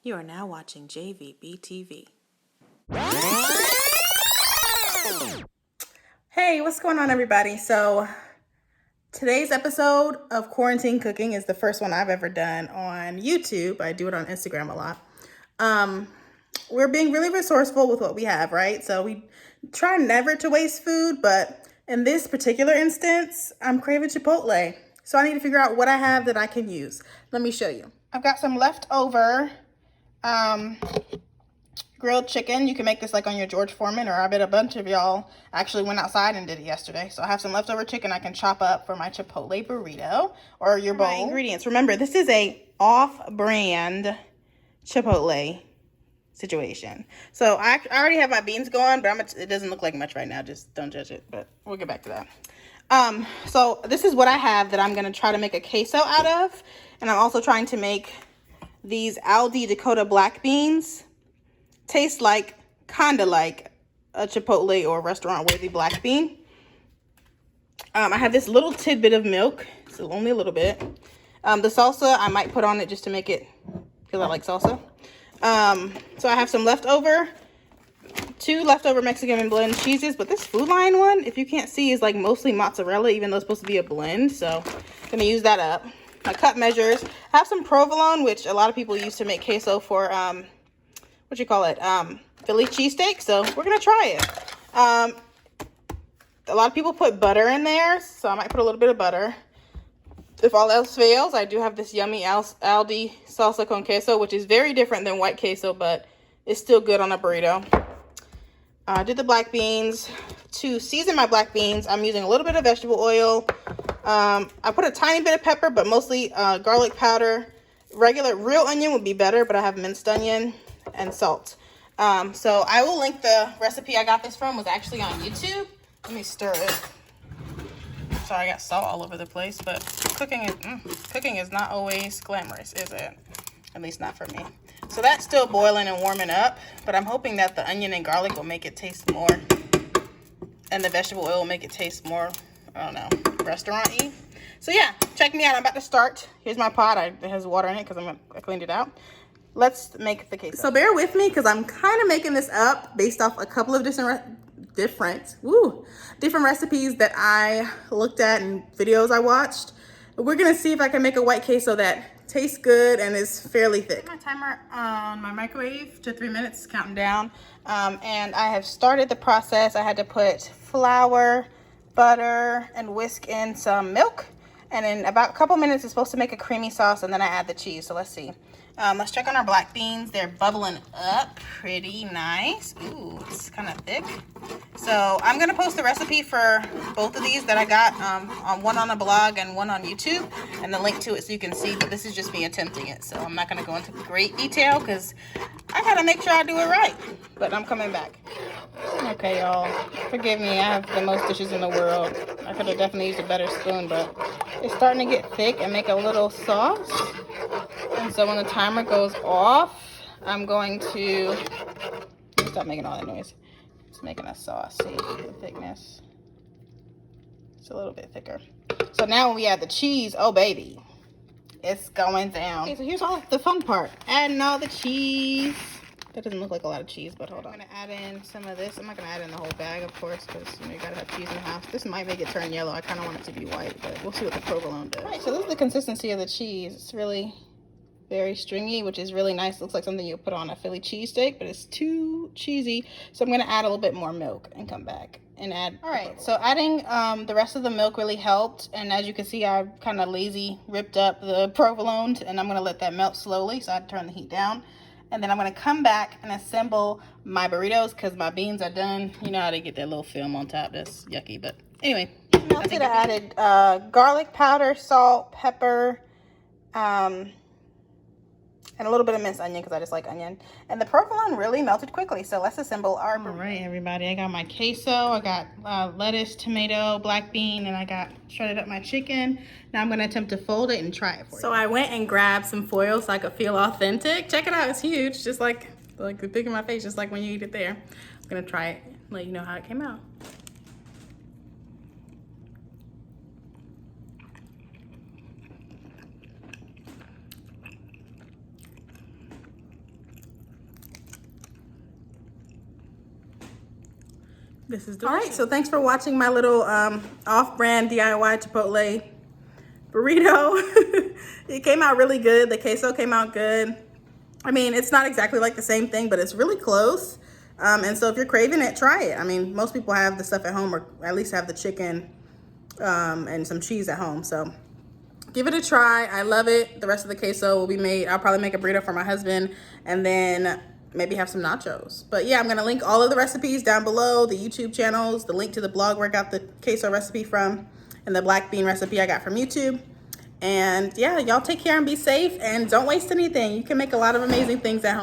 You are now watching JVB TV. Hey, what's going on, everybody? So today's episode of Quarantine Cooking is the first one I've ever done on YouTube. I do it on Instagram a lot. We're being really resourceful with what we have, right? So we try never to waste food, but in this particular instance, I'm craving Chipotle. So I need to figure out what I have that I can use. Let me show you. I've got some leftover grilled chicken. You can make this like on your George Foreman, or I bet a bunch of y'all actually went outside and did it yesterday. So I have some leftover chicken I can chop up for my Chipotle burrito or your bowl. My ingredients. Remember, this is a off-brand Chipotle situation. So I already have my beans going, but it doesn't look like much right now. Just don't judge it, but we'll get back to that. So this is what I have that I'm going to try to make a queso out of. And I'm also trying to make these Aldi Dakota black beans taste like, kind of like a Chipotle or restaurant-worthy black bean. I have this little tidbit of milk, so only a little bit. The salsa I might put on it just to make it, because I like salsa. So I have some two leftover Mexican blend cheeses, but this Food Lion one, if you can't see, is like mostly mozzarella, even though it's supposed to be a blend. So I'm gonna use that up. My cup measures. I have some provolone, which a lot of people use to make queso for Philly cheesesteak. So we're gonna try it. A lot of people put butter in there, so I might put a little bit of butter. If all else fails, I do have this yummy Aldi salsa con queso, which is very different than white queso, but it's still good on a burrito. I did the black beans. To season my black beans, I'm using a little bit of vegetable oil. I put a tiny bit of pepper, but mostly garlic powder. Real onion would be better, but I have minced onion and salt. So I will link the recipe I got this from. Was actually on YouTube. Let me stir it. Sorry, I got salt all over the place, but cooking is not always glamorous, is it? At least not for me. So that's still boiling and warming up, but I'm hoping that the onion and garlic will make it taste more, and the vegetable oil will make it taste more, I don't know, restaurant-y. So yeah, check me out. I'm about to start. Here's my pot. It has water in it because I cleaned it out. Let's make the queso. So bear with me because I'm kind of making this up based off a couple of different recipes that I looked at and videos I watched. We're gonna see if I can make a white queso that tastes good and is fairly thick. My timer on my microwave to 3 minutes, counting down. And I have started the process. I had to put flour, butter, and whisk in some milk. And in about a couple minutes, it's supposed to make a creamy sauce, and then I add the cheese. So let's see. Let's check on our black beans. They're bubbling up pretty nice. Ooh, it's kind of thick. So I'm going to post the recipe for both of these that I got, one on a blog and one on YouTube, and the link to it so you can see, but this is just me attempting it. So I'm not going to go into great detail because I got to make sure I do it right, but I'm coming back. Okay, y'all, forgive me. I have the most dishes in the world. I could have definitely used a better spoon, but it's starting to get thick and make a little sauce. And so when the timer goes off, I'm going to stop making all that noise. It's making a sauce. See the thickness. It's a little bit thicker. So now when we add the cheese, oh baby, it's going down. Okay, so here's all the fun part. Adding all the cheese. That doesn't look like a lot of cheese, but hold on. I'm gonna add in some of this. I'm not gonna add in the whole bag, of course, because you gotta have cheese in the house. This might make it turn yellow. I kind of want it to be white, but we'll see what the provolone does. All right, so this is the consistency of the cheese. It's really very stringy, which is really nice. Looks like something you'll put on a Philly cheesesteak, but it's too cheesy. So I'm gonna add a little bit more milk and come back and add. All right, so adding the rest of the milk really helped. And as you can see, I kind of lazy ripped up the provolone, and I'm gonna let that melt slowly. So I had to turn the heat down. And then I'm gonna come back and assemble my burritos because my beans are done. You know how they get that little film on top. That's yucky, but anyway. I added garlic powder, salt, pepper, and a little bit of minced onion because I just like onion. And the provolone really melted quickly. So let's assemble our burrito. All right, everybody. I got my queso. I got lettuce, tomato, black bean, and I got shredded up my chicken. Now I'm going to attempt to fold it and try it for you. So I went and grabbed some foil so I could feel authentic. Check it out. It's huge. Just like the big in my face, just like when you eat it there. I'm going to try it and let you know how it came out. This is delicious. All right, so thanks for watching my little off-brand DIY Chipotle burrito. It came out really good. The queso came out good. I mean, it's not exactly like the same thing, but it's really close. And so if you're craving it, try it. I mean, most people have the stuff at home, or at least have the chicken and some cheese at home. So give it a try. I love it. The rest of the queso will be made. I'll probably make a burrito for my husband and then maybe have some nachos. But yeah, I'm going to link all of the recipes down below, the YouTube channels, the link to the blog where I got the queso recipe from, and the black bean recipe I got from YouTube. And yeah, y'all take care and be safe and don't waste anything. You can make a lot of amazing things at home.